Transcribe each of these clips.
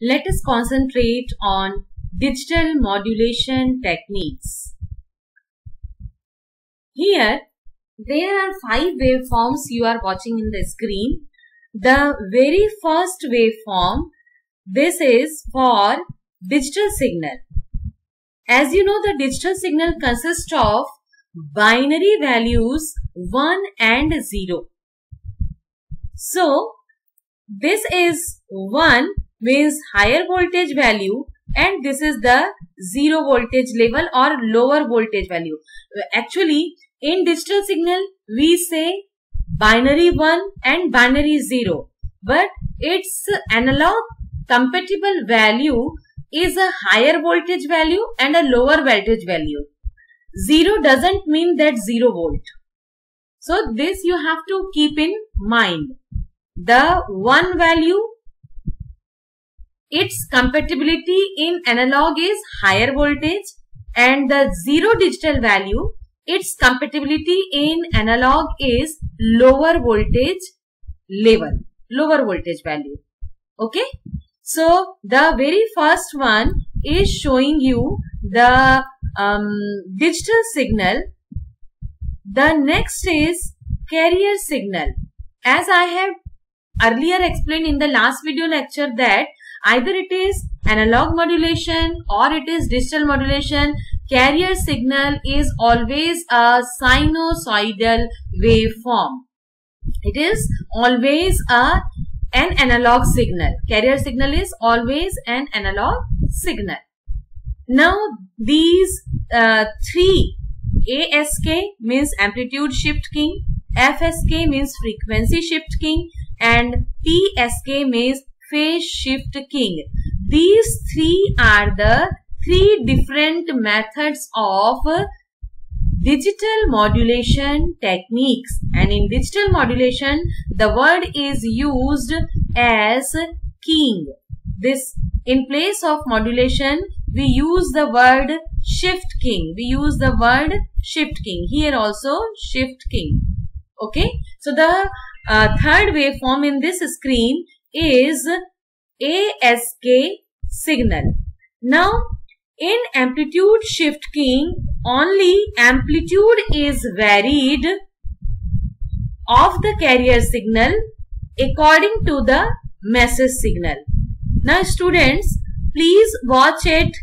Let us concentrate on digital modulation techniques. Here, there are 5 waveforms you are watching in the screen. The very first waveform, this is for digital signal. As you know, the digital signal consists of binary values 1 and 0. So, this is 1 means higher voltage value and this is the 0 voltage level or lower voltage value. Actually, in digital signal, we say binary 1 and binary 0. But its analog compatible value is a higher voltage value and a lower voltage value. 0 doesn't mean that 0 volt. So, this you have to keep in mind. The 1 value, its compatibility in analog is higher voltage, and the 0 digital value, its compatibility in analog is lower voltage level, lower voltage value. Okay. So, the very first one is showing you the digital signal. The next is carrier signal. As I have earlier explained in the last video lecture that either it is analog modulation or it is digital modulation, carrier signal is always a sinusoidal waveform. It is always an analog signal. Carrier signal is always an analog signal. Now these 3, ASK means amplitude shift king, FSK means frequency shift king, and PSK means phase shift king. These 3 are the 3 different methods of digital modulation techniques, and in digital modulation the word is used as king. This, in place of modulation, we use the word shift king. We use the word shift king. Here also shift king. Okay. So the third waveform in this screen is ASK signal. Now in amplitude shift king, only amplitude is varied of the carrier signal according to the message signal. Now students, please watch it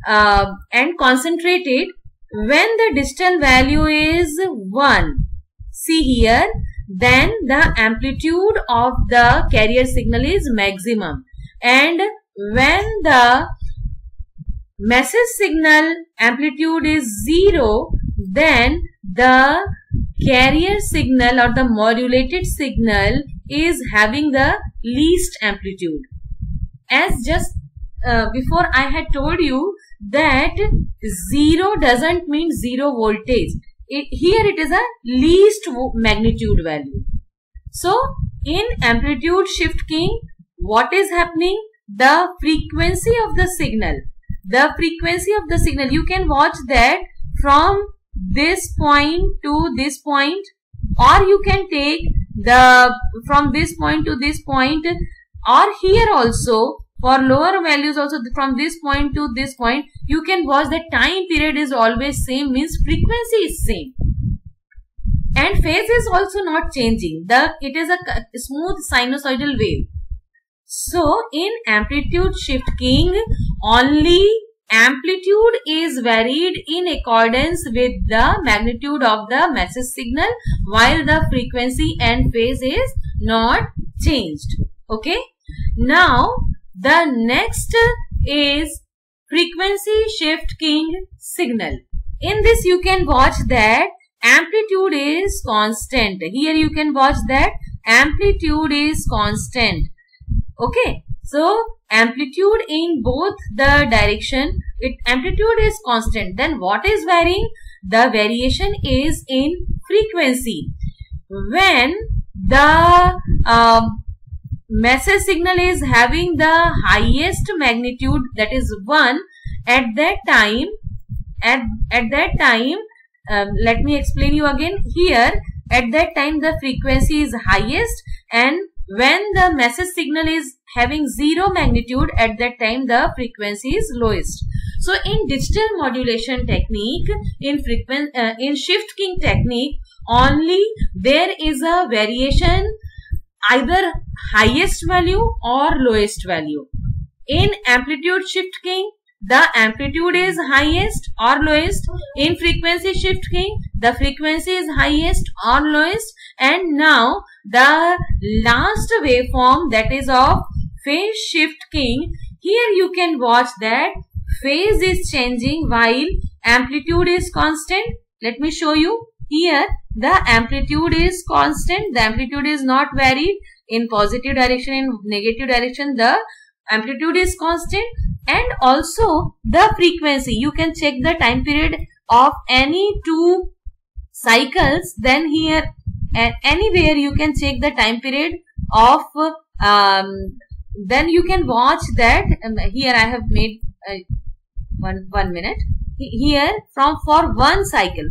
and concentrate it. When the digital value is 1, see here, then the amplitude of the carrier signal is maximum, and when the message signal amplitude is 0, then the carrier signal or the modulated signal is having the least amplitude. As just before I had told you that 0 doesn't mean 0 voltage. Here it is a least magnitude value. So in amplitude shift king, what is happening? The frequency of the signal. The frequency of the signal, you can watch that from this point to this point, or you can take the from this point to this point, or here also for lower values also from this point to this point. You can watch that time period is always same, means frequency is same, and phase is also not changing. It is a smooth sinusoidal wave. So in amplitude shift king, only amplitude is varied in accordance with the magnitude of the message signal, while the frequency and phase is not changed. Okay. Now the next is frequency shift king signal. In this you can watch that amplitude is constant. Here you can watch that amplitude is constant. Okay. So amplitude in both the direction, amplitude is constant. Then what is varying? The variation is in frequency. When the message signal is having the highest magnitude, that is 1, at that time, let me explain you again. Here at that time the frequency is highest, and when the message signal is having zero magnitude, at that time the frequency is lowest. So in digital modulation technique, in shift keying technique, only there is a variation, either highest value or lowest value. In amplitude shift keying, the amplitude is highest or lowest. In frequency shift keying, the frequency is highest or lowest. And now the last waveform, that is of phase shift keying. Here you can watch that phase is changing while amplitude is constant. Let me show you. Here the amplitude is constant. The amplitude is not varied. In positive direction, in negative direction, the amplitude is constant. And also the frequency, you can check the time period of any two cycles. Then here and anywhere you can check the time period of then you can watch that. Here I have made one minute here for one cycle,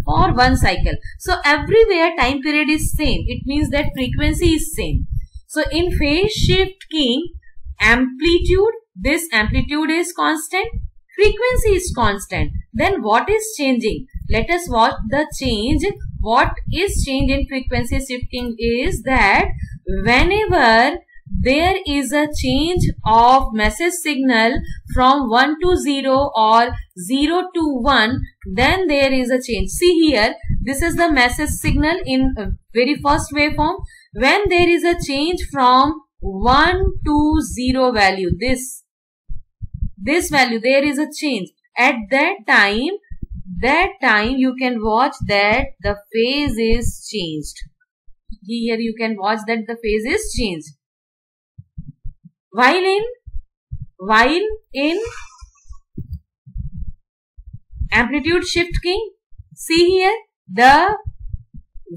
so everywhere time period is same. It means that frequency is same. So in phase shift keying, amplitude, this amplitude is constant, frequency is constant. Then what is changing? Let us watch the change. What is changed in frequency shifting is that whenever there is a change of message signal from 1 to 0 or 0 to 1, then there is a change. See here, this is the message signal in very first waveform. When there is a change from 1 to 0 value, this value, there is a change. At that time you can watch that the phase is changed. Here you can watch that the phase is changed. While in amplitude shift keying, see here, the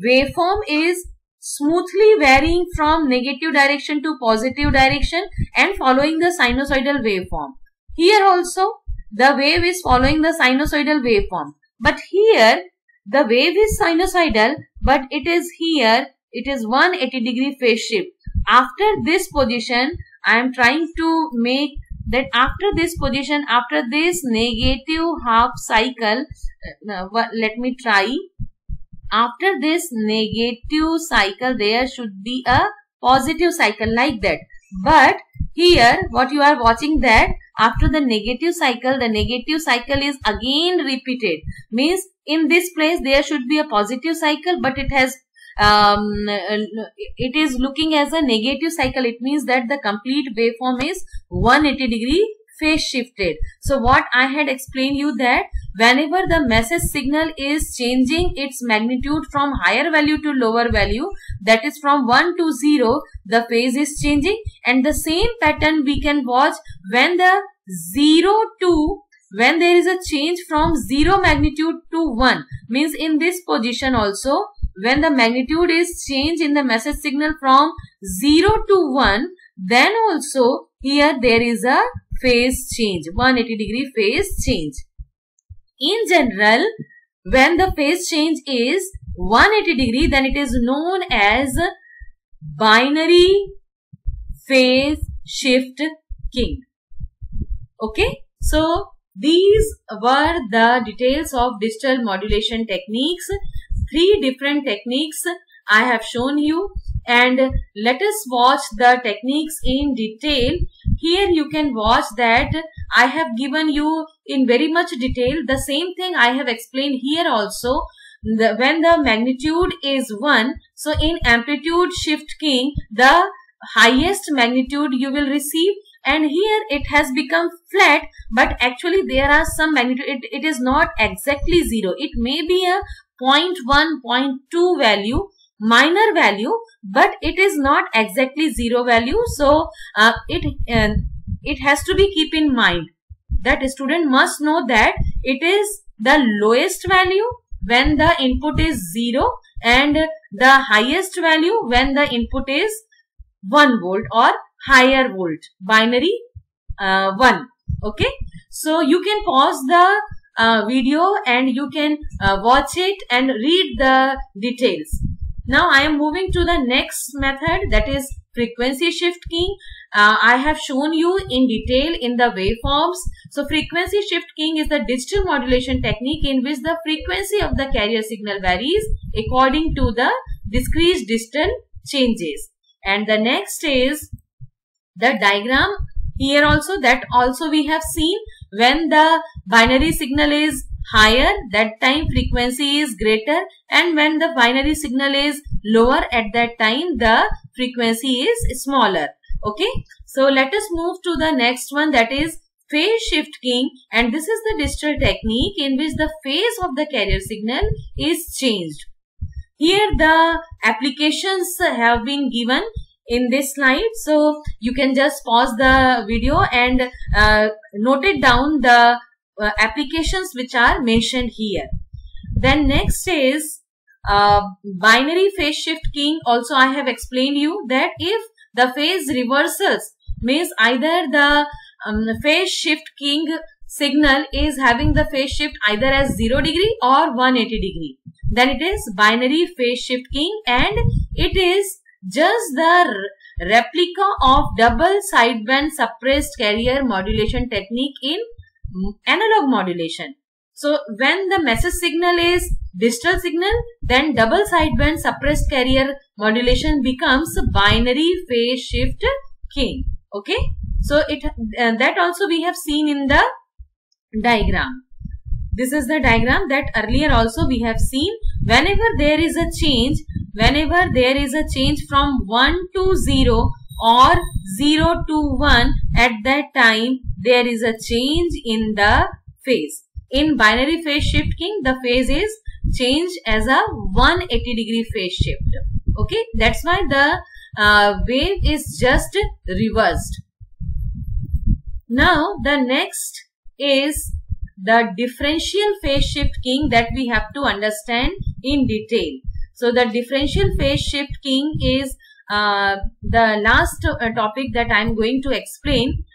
waveform is smoothly varying from negative direction to positive direction and following the sinusoidal waveform. Here also the wave is following the sinusoidal waveform. But here the wave is sinusoidal, but it is here, it is 180 degree phase shift. After this position, I am trying to make that after this position, after this negative half cycle, let me try. After this negative cycle, there should be a positive cycle like that. But here, what you are watching, that after the negative cycle is again repeated. Means in this place there should be a positive cycle, but it has it is looking as a negative cycle. It means that the complete waveform is 180 degree phase shifted. So what I had explained you, that whenever the message signal is changing its magnitude from higher value to lower value, that is from 1 to 0, the phase is changing. And the same pattern we can watch when the 0 to, when there is a change from 0 magnitude to 1, means in this position also, when the magnitude is changed in the message signal from 0 to 1, then also here there is a phase change, 180 degree phase change. In general, when the phase change is 180 degree, then it is known as binary phase shift keying. Okay, so these were the details of digital modulation techniques. 3 different techniques I have shown you, and let us watch the techniques in detail. Here you can watch that I have given you in very much detail the same thing I have explained here also. When the magnitude is 1, so in amplitude shift keying, the highest magnitude you will receive, and here it has become flat, but actually there are some magnitude, it is not exactly 0. It may be a 0.1, 0.2 value, minor value, but it is not exactly 0 value. So it has to be keep in mind that a student must know that it is the lowest value when the input is 0 and the highest value when the input is 1 volt or higher volt, binary 1. Okay, so you can pause the video and you can watch it and read the details. Now I am moving to the next method, that is frequency shift keying. I have shown you in detail in the waveforms. So frequency shift keying is the digital modulation technique in which the frequency of the carrier signal varies according to the discrete digital changes. And the next is the diagram. Here also, that also we have seen, when the binary signal is higher, that time frequency is greater, and when the binary signal is lower, at that time the frequency is smaller. Okay, so let us move to the next one, that is phase shift keying, and this is the digital technique in which the phase of the carrier signal is changed. Here the applications have been given in this slide, so you can just pause the video and note it down, the applications which are mentioned here. Then next is binary phase shift keying. Also I have explained you that if the phase reversals, means either the phase shift keying signal is having the phase shift either as 0 degree or 180 degree, then it is binary phase shift keying, and it is just the replica of double sideband suppressed carrier modulation technique in analog modulation. So when the message signal is digital signal, then double sideband suppressed carrier modulation becomes binary phase shift keying. Okay, so it that also we have seen in the diagram. This is the diagram that earlier also we have seen. Whenever there is a change, from 1 to 0 or 0 to 1, at that time there is a change in the phase. In binary phase shift keying, the phase is changed as a 180 degree phase shift. Okay, that's why the wave is just reversed. Now the next is the differential phase shift keying that we have to understand in detail. So the differential phase shift keying is the last topic that I am going to explain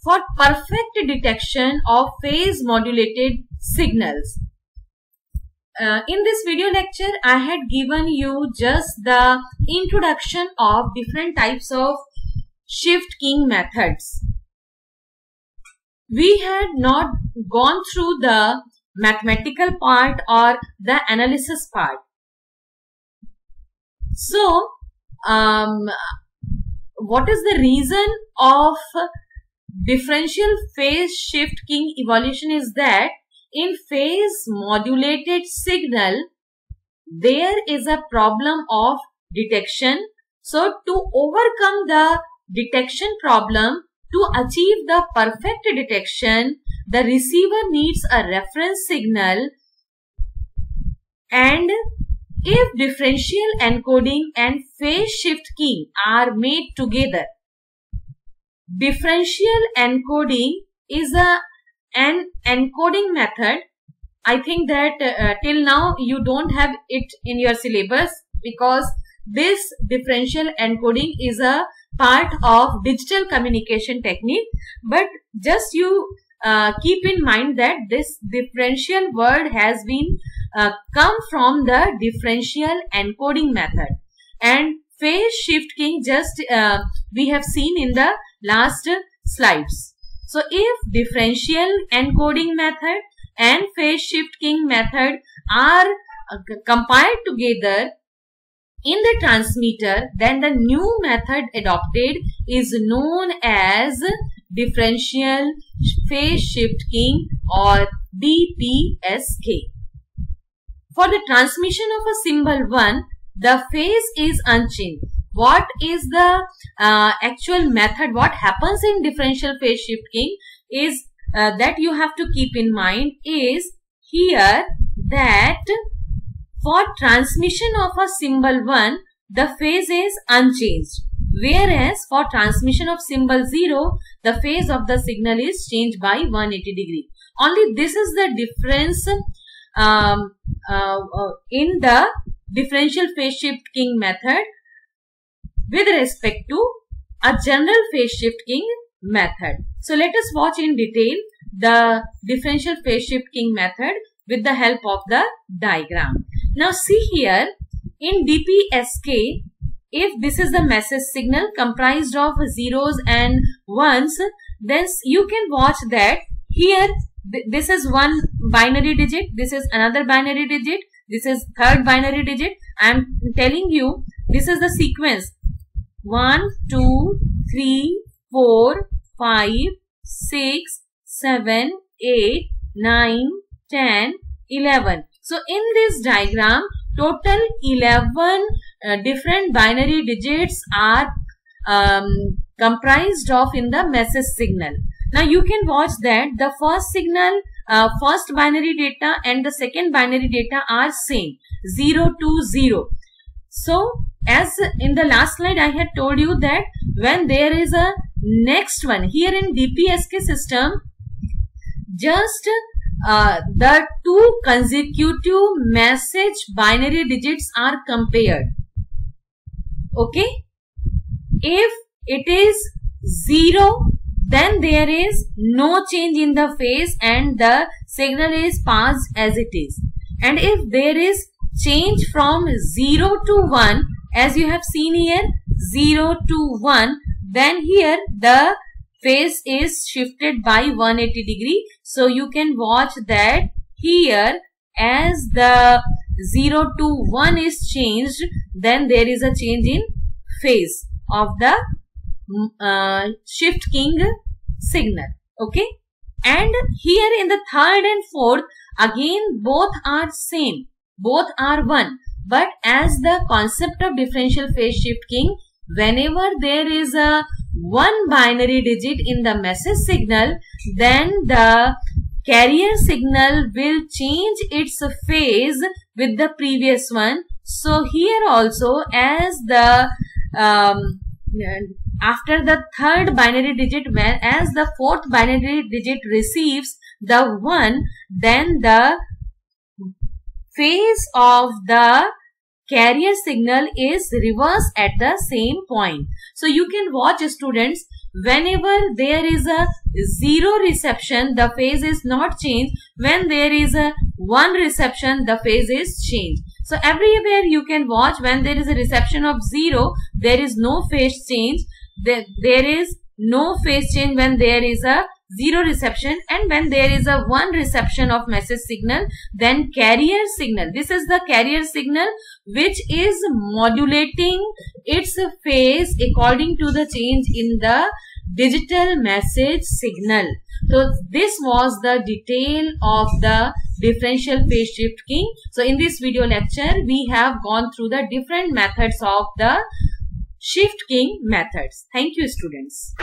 for perfect detection of phase modulated signals. In this video lecture, I had given you just the introduction of different types of shift keying methods. We had not gone through the mathematical part or the analysis part. So, what is the reason of differential phase shift keying evolution is that in phase modulated signal, there is a problem of detection. So, to overcome the detection problem, to achieve the perfect detection, the receiver needs a reference signal, and if differential encoding and phase shift keying are made together, differential encoding is an encoding method. I think that till now you don't have it in your syllabus, because this differential encoding is a part of digital communication technique, but just you keep in mind that this differential word has been come from the differential encoding method, and phase shift keying just we have seen in the last slides. So if differential encoding method and phase shift keying method are compiled together in the transmitter, then the new method adopted is known as differential phase shift keying or DPSK. For the transmission of a symbol 1, the phase is unchanged. What is the actual method? What happens in differential phase shift keying is that you have to keep in mind is here that for transmission of a symbol 1, the phase is unchanged, whereas for transmission of symbol 0, the phase of the signal is changed by 180 degree. Only this is the difference in the differential phase shift keying method with respect to a general phase shift keying method. So let us watch in detail the differential phase shift keying method with the help of the diagram. Now see here, in DPSK, if this is the message signal comprised of zeros and ones, then you can watch that here this is one binary digit, this is another binary digit, this is third binary digit. I am telling you this is the sequence 1, 2, 3, 4, 5, 6, 7, 8, 9, 10, 11. So in this diagram, total 11 different binary digits are comprised of in the message signal. Now you can watch that the first signal, first binary data and the second binary data are same, 0 to 0. So as in the last slide I had told you that when there is a next one, here in DPSK system, just the two consecutive message binary digits are compared. Okay, if it is 0, then there is no change in the phase and the signal is passed as it is. And if there is change from 0 to 1, as you have seen here, 0 to 1, then here the phase is shifted by 180 degree. So you can watch that here as the 0 to 1 is changed, then there is a change in phase of the shift king signal. Okay, and here in the third and fourth, again both are same, both are 1, but as the concept of differential phase shift king, whenever there is a one binary digit in the message signal, then the carrier signal will change its phase with the previous one. So here also, as the after the third binary digit, as the fourth binary digit receives the 1, then the phase of the carrier signal is reversed at the same point. So you can watch, students, whenever there is a 0 reception, the phase is not changed. When there is a 1 reception, the phase is changed. So everywhere you can watch, when there is a reception of 0, there is no phase change. There is no phase change when there is a 0 reception, and when there is a 1 reception of message signal, then carrier signal, this is the carrier signal which is modulating its phase according to the change in the digital message signal. So this was the detail of the differential phase shift king. So in this video lecture we have gone through the different methods of the shift king methods. Thank you, students.